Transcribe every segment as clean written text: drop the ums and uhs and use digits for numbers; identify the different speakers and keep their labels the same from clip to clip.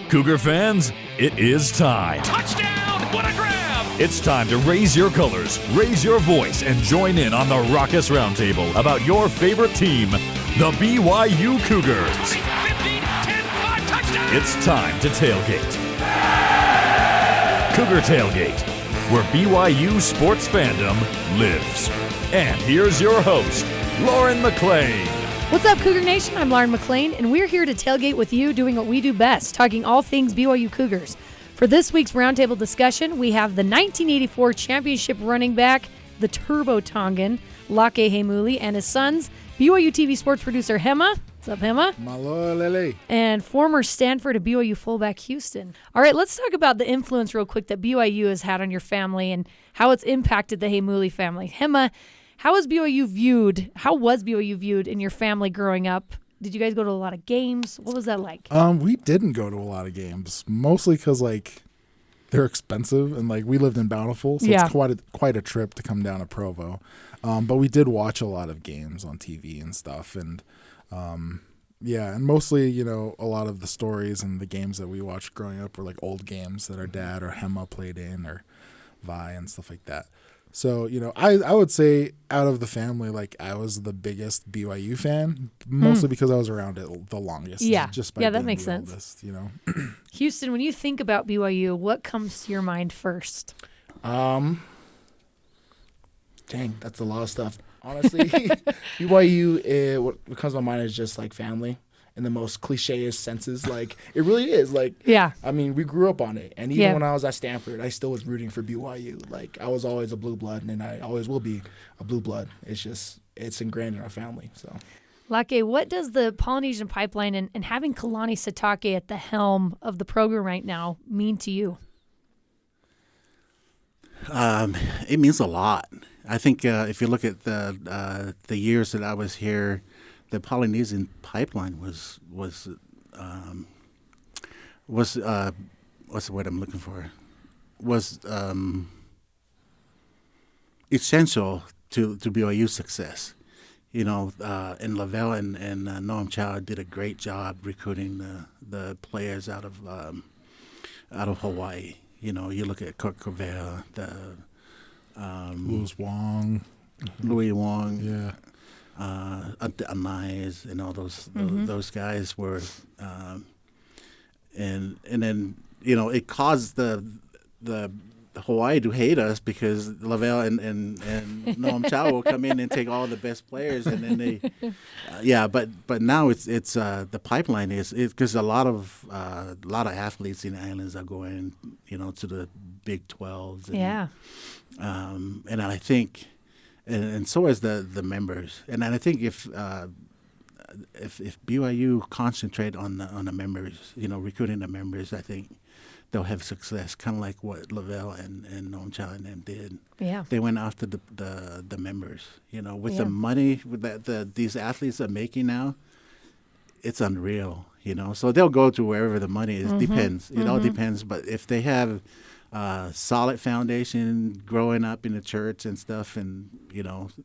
Speaker 1: Cougar fans, it is time.
Speaker 2: Touchdown! What a grab!
Speaker 1: It's time to raise your colors, raise your voice, and join in on the raucous roundtable about your favorite team, the BYU Cougars.
Speaker 2: 20, 15, 10, 5, touchdown!
Speaker 1: It's time to tailgate. Cougar Tailgate, where BYU sports fandom lives. And here's your host, Lauren McClain.
Speaker 3: What's up, Cougar Nation? I'm Lauren McClain, and we're here to tailgate with you, doing what we do best, talking all things BYU Cougars. For this week's roundtable discussion, we have the 1984 championship running back, the Turbo Tongan, Lakei Heimuli, and his sons, BYUtv Sports Producer Hema. What's up, Hema?
Speaker 4: Malolele.
Speaker 3: And former Stanford and BYU fullback Houston. All right, let's talk about the influence real quick that BYU has had on your family and how it's impacted the Heimuli family. Hema, how was BYU viewed in your family growing up? Did you guys go to a lot of games? What was that like?
Speaker 4: We didn't go to a lot of games, mostly because they're expensive and we lived in Bountiful, so it's quite a trip to come down to Provo. But we did watch a lot of games on TV and stuff, and and mostly a lot of the stories and the games that we watched growing up were old games that our dad or Hema played in, or Vi and stuff like that. So, I would say out of the family, I was the biggest BYU fan, mostly because I was around it the longest.
Speaker 3: Yeah,
Speaker 4: just by
Speaker 3: that makes sense.
Speaker 4: Oldest,
Speaker 3: Houston, when you think about BYU, what comes to your mind first?
Speaker 5: Dang, that's a lot of stuff. Honestly, BYU, what comes to my mind is just family. In the most cliche-ish senses. It really is. I mean, we grew up on it. And even when I was at Stanford, I still was rooting for BYU. I was always a blue blood, and I always will be a blue blood. It's ingrained in our family. So,
Speaker 3: Lakei, what does the Polynesian pipeline and having Kalani Sitake at the helm of the program right now mean to you?
Speaker 6: It means a lot. I think if you look at the years that I was here, the Polynesian pipeline was what's the word I'm looking for? Was essential to BYU's success. And LaVell and Noam Chow did a great job recruiting the players out of Hawaii. You look at Coach LaVell, Louis Wong,
Speaker 4: yeah.
Speaker 6: Anais and all those guys were, and then it caused the Hawaii to hate us because LaVell and Noam Chow will come in and take all the best players, and then they, but now it's the pipeline is because a lot of athletes in the islands are going to the Big 12s, and I think. And so is the members, and I think if BYU concentrate on the members, recruiting the members, I think they'll have success. Kind of like what LaVell and Noam Chow and them did.
Speaker 3: Yeah,
Speaker 6: they went after the members. With the money that these athletes are making now, it's unreal. So they'll go to wherever the money is. Depends. It all depends. But if they have solid foundation growing up in the church and stuff, and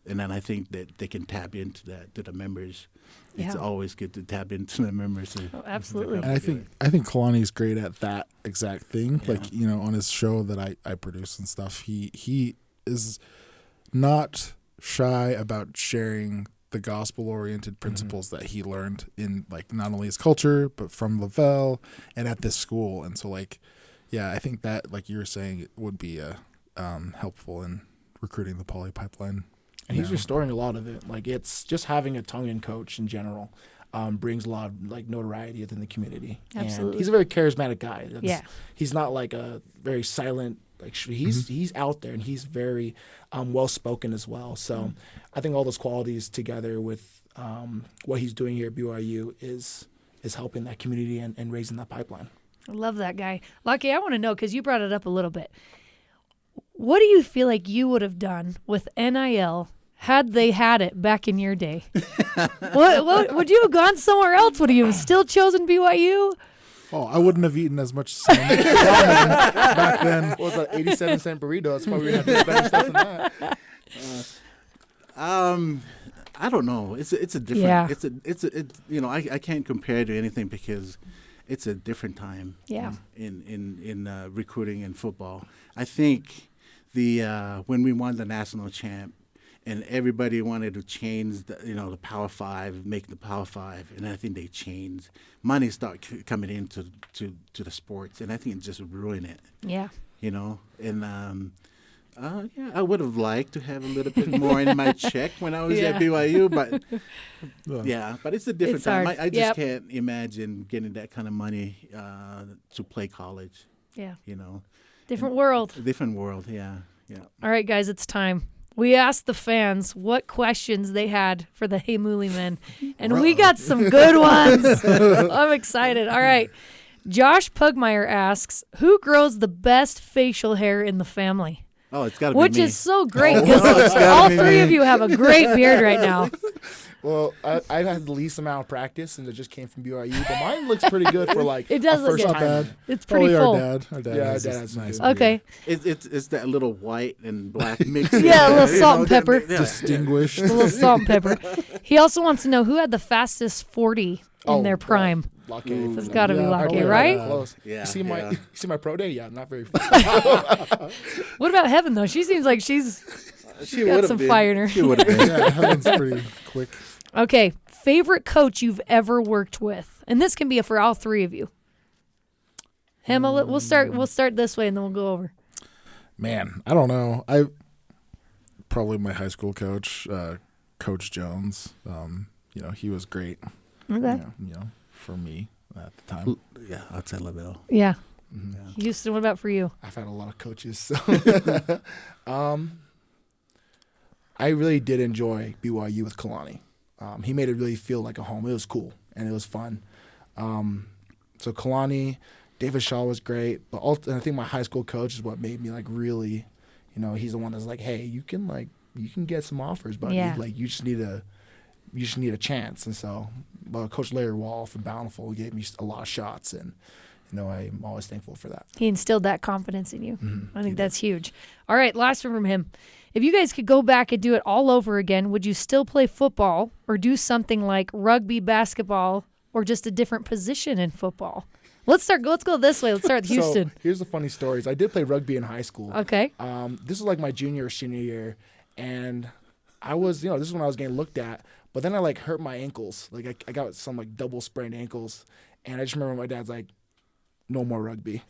Speaker 6: then I think that they can tap into that to the members.
Speaker 3: Yeah.
Speaker 6: It's always good to tap into the members.
Speaker 3: Oh, absolutely.
Speaker 4: And I think Kalani's great at that exact thing. Yeah. On his show that I produce and stuff, he is not shy about sharing the gospel-oriented principles that he learned in not only his culture but from LaVell and at this school. And so I think that, like you were saying, it would be helpful in recruiting the Poly pipeline.
Speaker 5: And he's restoring a lot of it. It's just having a Tongan coach in general brings a lot of notoriety within the community.
Speaker 3: Absolutely.
Speaker 5: And he's a very charismatic guy. He's not a very silent. He's out there, and he's very well spoken as well. So I think all those qualities together with what he's doing here at BYU is helping that community and raising that pipeline.
Speaker 3: I love that guy. Lakei, I want to know, because you brought it up a little bit. What do you feel like you would have done with NIL had they had it back in your day? What would you have gone somewhere else? Would you have still chosen BYU?
Speaker 4: Oh, I wouldn't have eaten as much salmon back then.
Speaker 5: What was that, 87-cent burrito? That's why we had to do better stuff than that.
Speaker 6: I don't know. It's a different.
Speaker 3: Yeah.
Speaker 6: I can't compare it to anything because it's a different time.
Speaker 3: Yeah.
Speaker 6: In recruiting in football, I think when we won the national champ, and everybody wanted to change the Power Five, make the Power Five, and I think they changed. Money started coming into to the sports, and I think it just ruined it.
Speaker 3: Yeah.
Speaker 6: And I would have liked to have a little bit more in my check when I was at BYU, but but it's a different time. I just can't imagine getting that kind of money to play college.
Speaker 3: Yeah. Different world.
Speaker 6: Different world, yeah.
Speaker 3: All right, guys, it's time. We asked the fans what questions they had for the Heimuli men, and we got some good ones. I'm excited. All right. Josh Pugmire asks, who grows the best facial hair in the family?
Speaker 6: Oh, it's got to be me.
Speaker 3: Which is so great because all three of you have a great beard right now.
Speaker 5: Well, I've had the least amount of practice, and it just came from BYU. But mine looks pretty good for
Speaker 3: it does look
Speaker 5: first
Speaker 3: good.
Speaker 5: time.
Speaker 3: It's pretty full.
Speaker 4: Our dad has nice beard.
Speaker 3: Okay.
Speaker 6: It's that little white and black mix.
Speaker 3: A little salt and pepper.
Speaker 4: Distinguished.
Speaker 3: A little salt and pepper. He also wants to know who had the fastest 40 in their prime.
Speaker 5: Lakei.
Speaker 3: It's got to be Lakei, right?
Speaker 5: Close.
Speaker 6: Yeah.
Speaker 5: You see my pro day? Yeah, not very far.
Speaker 3: What about Heaven, though? She seems like she got some fire in her.
Speaker 6: She would have been.
Speaker 4: Yeah, Heaven's pretty quick.
Speaker 3: Okay, favorite coach you've ever worked with, and this can be for all three of you. Hema, we'll start this way, and then we'll go over.
Speaker 4: Man, I don't know. Probably my high school coach, Coach Jones. He was great.
Speaker 3: Okay.
Speaker 4: For me at the time.
Speaker 6: Yeah, outside LaVell.
Speaker 3: Yeah. Houston, what about for you?
Speaker 5: I've had a lot of coaches, so I really did enjoy BYU with Kalani. He made it really feel like a home. It was cool and it was fun. So Kalani, David Shaw was great, but I think my high school coach is what made me really, he's the one that's like, hey, you can get some offers, buddy.
Speaker 3: Yeah.
Speaker 5: Like you just need a chance. And so, Coach Larry Wall from Bountiful gave me a lot of shots, and I'm always thankful for that.
Speaker 3: He instilled that confidence in you. Mm-hmm. I think that's huge. All right, last one from him. If you guys could go back and do it all over again, would you still play football or do something like rugby, basketball, or just a different position in football? Let's go this way. Let's start with Houston.
Speaker 5: So here's the funny stories. I did play rugby in high school.
Speaker 3: Okay.
Speaker 5: This was like my junior or senior year, and I was, this is when I was getting looked at. But then I hurt my ankles. I got some double sprained ankles, and I just remember my dad's like, no more rugby.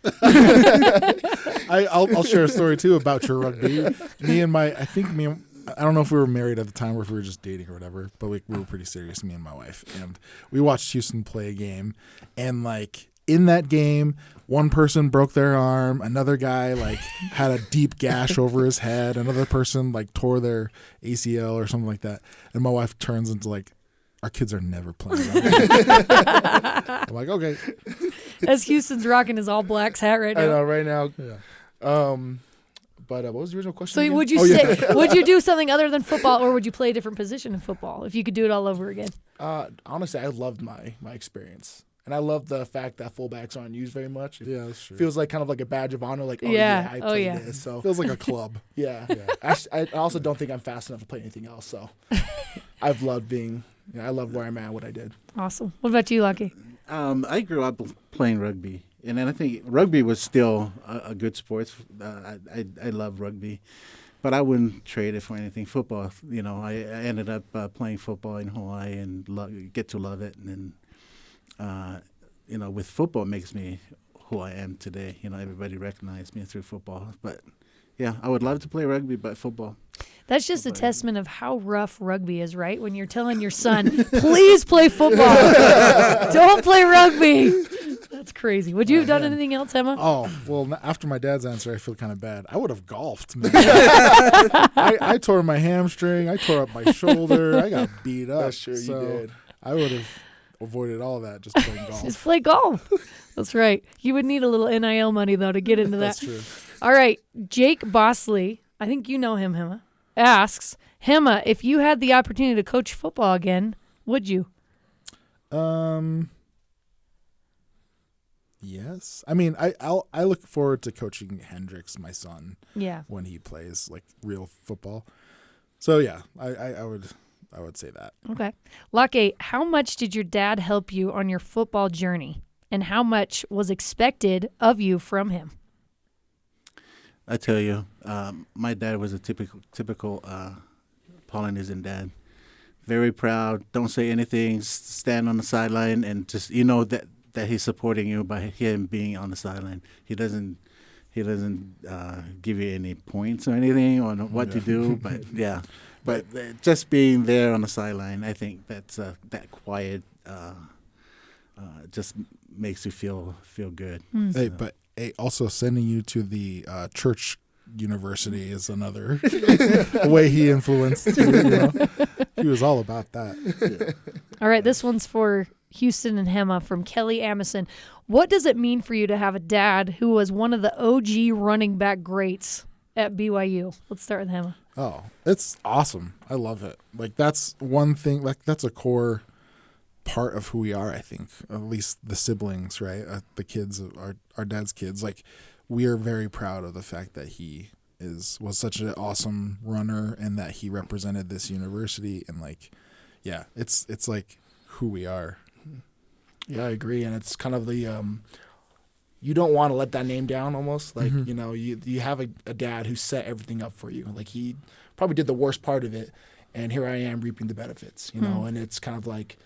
Speaker 4: I'll share a story too about your rugby. I don't know if we were married at the time or if we were just dating or whatever, but we were pretty serious, me and my wife. And we watched Houston play a game, and in that game, one person broke their arm, another guy had a deep gash over his head, another person tore their ACL or something like that. And my wife turns into our kids are never playing rugby. I'm like, okay.
Speaker 3: As Houston's rocking his all blacks hat right now.
Speaker 5: I know, right now.
Speaker 4: Yeah.
Speaker 5: But what was the original question?
Speaker 3: So
Speaker 5: again?
Speaker 3: Would you do something other than football, or would you play a different position in football if you could do it all over again?
Speaker 5: Honestly, I loved my experience. And I love the fact that fullbacks aren't used very much.
Speaker 4: Yeah, that's true.
Speaker 5: Feels kind of like a badge of honor. I played this. So
Speaker 4: feels like a club.
Speaker 5: Yeah. I also don't think I'm fast enough to play anything else. So I've loved I love where I'm at, what I did.
Speaker 3: Awesome. What about you, Lucky?
Speaker 6: I grew up playing rugby, and then I think rugby was still a good sport. I love rugby, but I wouldn't trade it for anything. Football, I ended up playing football in Hawaii and get to love it, and then with football, it makes me who I am today. Everybody recognized me through football, but yeah, I would love to play rugby, but football.
Speaker 3: That's just a testament of how rough rugby is, right? When you're telling your son, please play football. Don't play rugby. That's crazy. Would you have done anything else, Hema?
Speaker 4: Oh, well, after my dad's answer, I feel kind of bad. I would have golfed, man. I tore my hamstring. I tore up my shoulder. I got beat up.
Speaker 5: That's true, you did.
Speaker 4: I would have avoided all that just playing golf.
Speaker 3: Just play golf. That's right. You would need a little NIL money, though, to get into that.
Speaker 4: That's true.
Speaker 3: All right. Jake Bosley, I think you know him, Hema, asks, Hema, if you had the opportunity to coach football again, would you?
Speaker 4: Yes. I mean, I look forward to coaching Hendricks, my son, when he plays real football. So yeah, I would say that.
Speaker 3: Okay. Lakei, how much did your dad help you on your football journey? and how much was expected of you from him?
Speaker 6: I tell you, my dad was a typical Polynesian dad. Very proud, don't say anything, stand on the sideline, and just that he's supporting you by him being on the sideline. He doesn't give you any points or anything on what to do, but just being there on the sideline, I think that's that quiet just makes you feel good.
Speaker 4: Hey, but also sending you to the church university is another way he influenced you. He was all about that.
Speaker 3: Yeah. All right, this one's for Houston and Hema from Kelly Amison. What does it mean for you to have a dad who was one of the OG running back greats at BYU? Let's start with Hema.
Speaker 4: Oh, it's awesome. I love it. Like, that's one thing, like, that's a core part of who we are, I think. At least the siblings, right? The kids, our dad's kids. Like, we are very proud of the fact that he was such an awesome runner and that he represented this university. And, like, yeah, it's like who we are.
Speaker 5: Yeah, I agree. And it's kind of the you don't want to let that name down almost. Like, you have a dad who set everything up for you. Like, he probably did the worst part of it, and here I am reaping the benefits, know. And it's kind of like,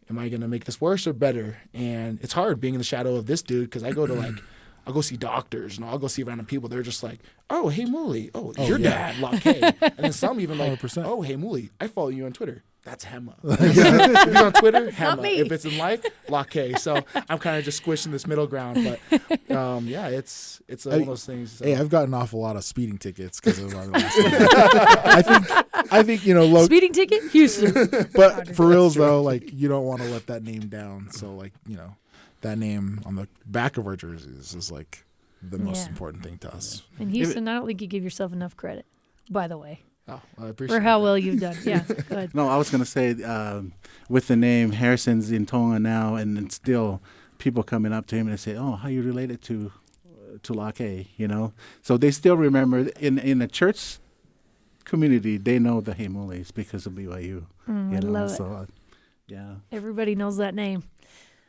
Speaker 5: am I going to make this worse or better? And it's hard being in the shadow of this dude, because I go to, I'll go see doctors, and I'll go see random people. They're just like, oh, Heimuli. Oh, your dad, Lakei. And then some even like, 100%. Oh, Heimuli. I follow you on Twitter. That's Hema. If you're on Twitter, Hema. If it's in life, Lakei. So I'm kind of just squishing this middle ground. But it's one of those things. So.
Speaker 4: Hey, I've gotten off a lot of speeding tickets because of our last name. I think
Speaker 3: speeding ticket, Houston.
Speaker 4: But for reals though, like, you don't want to let that name down. So, like, that name on the back of our jerseys is like the most important thing to us.
Speaker 3: And Houston, I don't think you give yourself enough credit, by the way.
Speaker 5: Oh, I appreciate
Speaker 3: for how well you've done. Yeah, go ahead.
Speaker 6: No, I was going to say, with the name, Harrison's in Tongan now, and then still people coming up to him and say, oh, how you related to Lakei, So they still remember, in the church community, they know the Heimulis because of BYU.
Speaker 3: I love it.
Speaker 6: So, yeah.
Speaker 3: Everybody knows that name.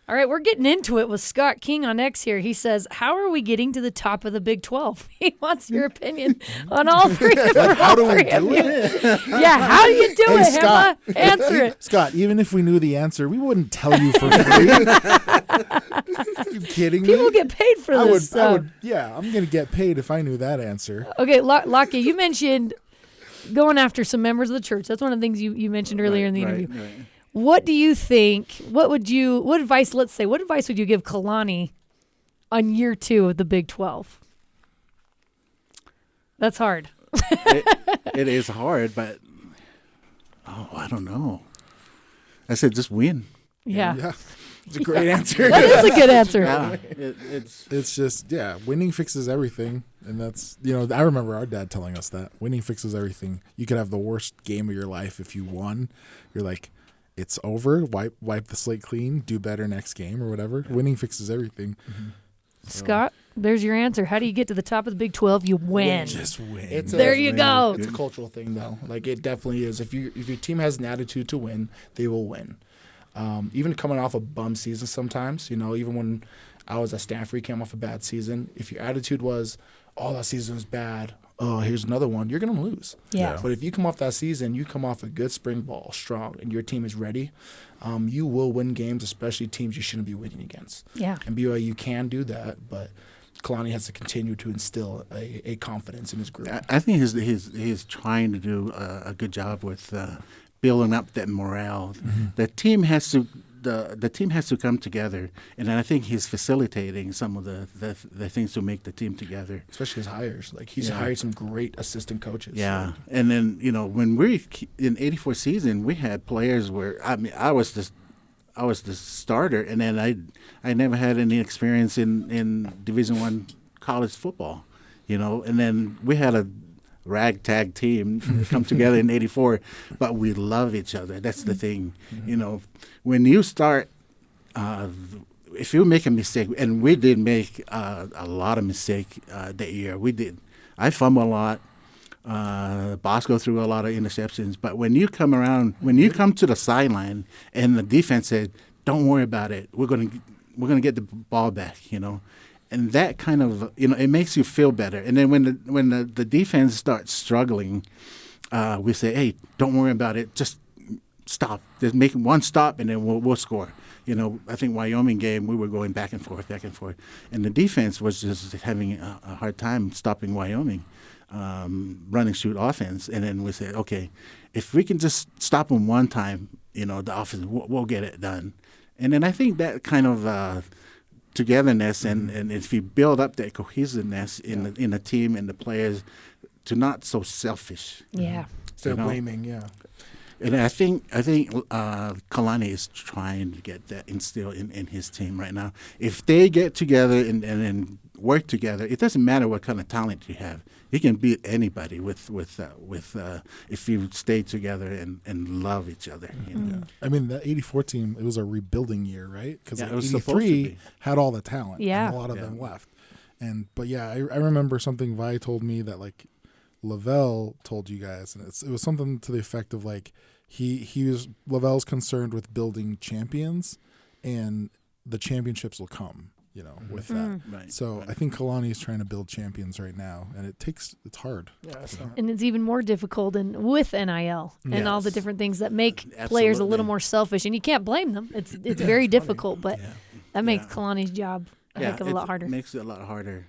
Speaker 3: All right, we're getting into it with Scott King on X here. He says, how are we getting to the top of the Big 12? He wants your opinion on all three of them.
Speaker 4: How do we do it?
Speaker 3: Yeah, how do you do it,
Speaker 4: Scott,
Speaker 3: Hema? Answer it.
Speaker 4: Scott, even if we knew the answer, we wouldn't tell you for free. Are you kidding me?
Speaker 3: People get paid for this stuff.
Speaker 4: I'm going to get paid if I knew that answer.
Speaker 3: Okay, Lakei, you mentioned going after some members of the church. That's one of the things you mentioned earlier in the interview. Right. What do you think? What advice would you give Kalani on year 2 of the Big 12? That's hard.
Speaker 6: It is hard, but I don't know. I said just win.
Speaker 3: Yeah.
Speaker 5: It's a great answer.
Speaker 3: That is a good answer.
Speaker 6: Yeah,
Speaker 4: it's just, winning fixes everything. And that's, I remember our dad telling us that. Winning fixes everything. You could have the worst game of your life. If you won, you're like, it's over. Wipe the slate clean. Do better next game or whatever. Winning fixes everything.
Speaker 3: Mm-hmm. Scott, there's your answer. How do you get to the top of the Big 12? You win.
Speaker 4: Just win.
Speaker 3: There you go.
Speaker 5: It's a cultural thing, though. Like, it definitely is. If your team has an attitude to win, they will win. Even coming off a bum season sometimes, even when I was at Stanford, came off a bad season. If your attitude was, oh, that season was bad, oh, here's another one, you're going to lose.
Speaker 3: Yeah.
Speaker 5: But if you come off that season, you come off a good spring ball, strong, and your team is ready, you will win games, especially teams you shouldn't be winning against.
Speaker 3: Yeah.
Speaker 5: And BYU can do that, but Kalani has to continue to instill a confidence in his group.
Speaker 6: I think he's trying to do a good job with building up that morale. Mm-hmm. The team has to come together, and I think he's facilitating some of the things to make the team together.
Speaker 5: Especially his hires. Like, he's hired some great assistant coaches.
Speaker 6: Yeah, so. And then when we in '84 season, we had players where I was the starter, and then I never had any experience in Division I college football, and then we had a ragtag team come together in '84, but we love each other. That's the thing. Mm-hmm. When you start, if you make a mistake, and we did make a lot of mistakes that year. We did. I fumbled a lot. Bosco threw a lot of interceptions. But when you come to the sideline and the defense said, "Don't worry about it. We're going to we're going to get the ball back, you know. And that kind of, you know, it makes you feel better. And then when the defense starts struggling, we say, hey, don't worry about it. Just stop. Just make one stop, and then we'll score. You know, I think Wyoming game, we were going back and forth. And the defense was just having a hard time stopping Wyoming, running shoot offense. And then we said, okay, if we can just stop them one time, you know, the offense, we'll get it done. And then I think that kind of togetherness and if you build up that cohesiveness in the team and the players to not so selfish.
Speaker 3: Yeah.
Speaker 5: Instead of blaming,
Speaker 6: And I think Kalani is trying to get that instilled in his team right now. If they get together and work together, it doesn't matter what kind of talent you have. You can beat anybody with if you stay together and love each other. You know?
Speaker 4: Yeah. I mean, the '84 team, it was a rebuilding year, right? Because
Speaker 6: it was
Speaker 4: '83 had all the talent,
Speaker 3: and
Speaker 4: a lot of them left. But I remember something Vi told me that like LaVell told you guys, and it was something to the effect of like LaVell's concerned with building champions, and the championships will come. You know, with that.
Speaker 6: Right,
Speaker 4: so I think Kalani is trying to build champions right now, and it's hard.
Speaker 5: Yeah,
Speaker 3: and it's even more difficult with NIL and all the different things that make players a little more selfish. And you can't blame them. It's very difficult, but that makes Kalani's job a heck of a lot harder.
Speaker 6: It makes it a lot harder.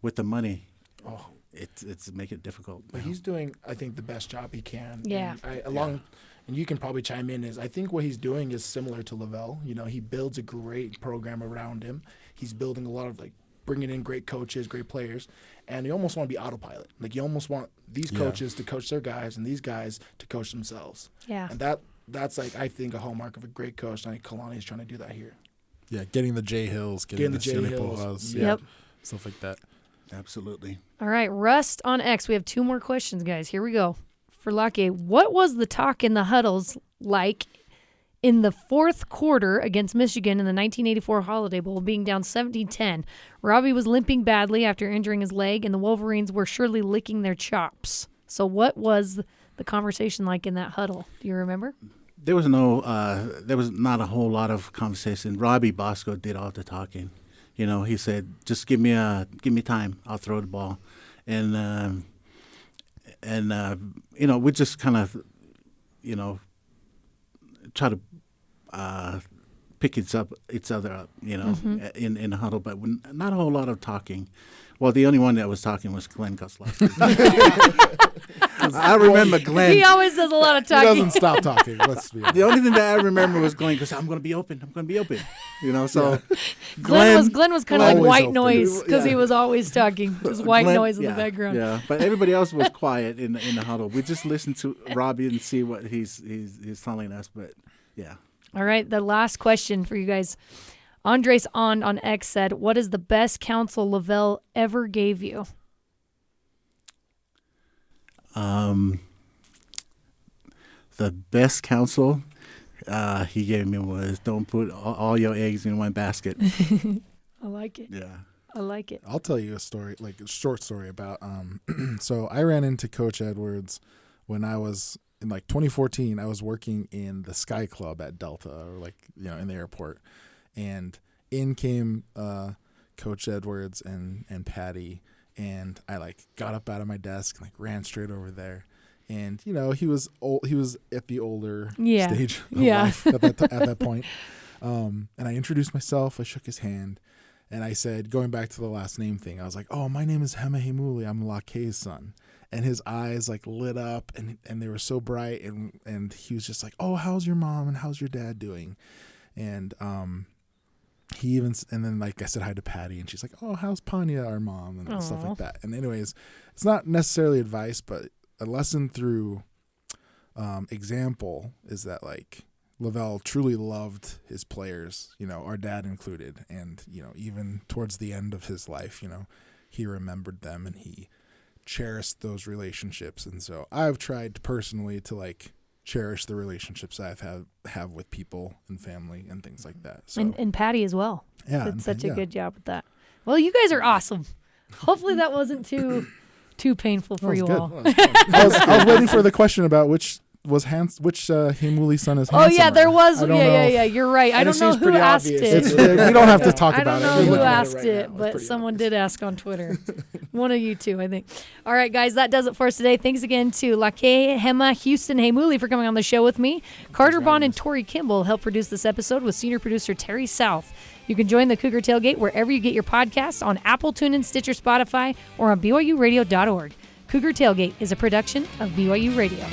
Speaker 6: With the money. It's make it difficult.
Speaker 5: But he's doing, I think, the best job he can.
Speaker 3: Yeah.
Speaker 5: And you can probably chime in, I think what he's doing is similar to LaVell. You know, he builds a great program around him. He's building a lot of, like, bringing in great coaches, great players. And you almost want to be autopilot. Like, you almost want these coaches to coach their guys and these guys to coach themselves.
Speaker 3: Yeah.
Speaker 5: And that's, like, I think a hallmark of a great coach. And I think Kalani is trying to do that here.
Speaker 4: Yeah, getting the J Hills, getting the J Hills.
Speaker 3: Yep.
Speaker 4: Stuff like that.
Speaker 6: Absolutely.
Speaker 3: All right, Rust on X. We have 2 more questions, guys. Here we go. For Lakei, what was the talk in the huddles like in the fourth quarter against Michigan in the 1984 Holiday Bowl, being down 17-10? Robbie was limping badly after injuring his leg, and the Wolverines were surely licking their chops. So what was the conversation like in that huddle? Do you remember?
Speaker 6: There was not a whole lot of conversation. Robbie Bosco did all the talking. You know, he said, "Just give me time. I'll throw the ball," and you know, we just kind of, you know, try to pick each other up, you know, in the huddle, but not a whole lot of talking. Well, the only one that was talking was Glenn Goslowski. I remember Glenn.
Speaker 3: He always does a lot of talking.
Speaker 4: He doesn't stop talking. Let's be honest.
Speaker 6: The only thing that I remember was Glenn because I'm going to be open. You know, so
Speaker 3: Glenn was kind of like white noise because he was always talking. Just white noise in the background.
Speaker 6: Yeah, but everybody else was quiet in the huddle. We just listened to Robbie and see what he's telling us. But yeah.
Speaker 3: All right, the last question for you guys. Andres on X said, "What is the best counsel LaVell ever gave you?"
Speaker 6: The best counsel he gave me was don't put all your eggs in one basket.
Speaker 3: I like it.
Speaker 6: Yeah.
Speaker 3: I like it.
Speaker 4: I'll tell you a story, like a short story about so I ran into Coach Edwards when I was in like 2014. I was working in the Sky Club at Delta, or like, you know, in the airport. And in came Coach Edwards and Patty, and I like got up out of my desk and like ran straight over there. And you know, he was at the older stage of life at that point. And I introduced myself. I shook his hand, and I said, going back to the last name thing, I was like, "Oh, my name is Hema Heimuli. I'm Lakei's son." And his eyes like lit up, and they were so bright, and he was just like, "Oh, how's your mom and how's your dad doing?" And and then like I said hi to Patty, and she's like, "Oh, how's Panya, our mom?" and stuff like that. And anyways, it's not necessarily advice, but a lesson through example is that like LaVell truly loved his players, you know, our dad included, and you know, even towards the end of his life, you know, he remembered them and he cherished those relationships. And so I've tried personally to like cherish the relationships I have with people and family and things like that. So
Speaker 3: and Patty as well.
Speaker 4: Yeah,
Speaker 3: did such a good job with that. Well, you guys are awesome. Hopefully that wasn't too painful for you all.
Speaker 4: I was waiting for the question about which which Heimulis son is
Speaker 3: handsomer? Oh yeah, there was. Yeah. You're right. I don't know who asked it.
Speaker 4: We don't have to talk about it.
Speaker 3: I don't know who asked it, but someone did ask on Twitter. One of you two, I think. All right, guys, that does it for us today. Thanks again to Lakei, Hema, Houston, Heimuli for coming on the show with me. Carter Bond and Tori Kimball helped produce this episode with senior producer Terry South. You can join the Cougar Tailgate wherever you get your podcasts on Apple, TuneIn, Stitcher, Spotify, or on BYURadio.org. Cougar Tailgate is a production of BYU Radio.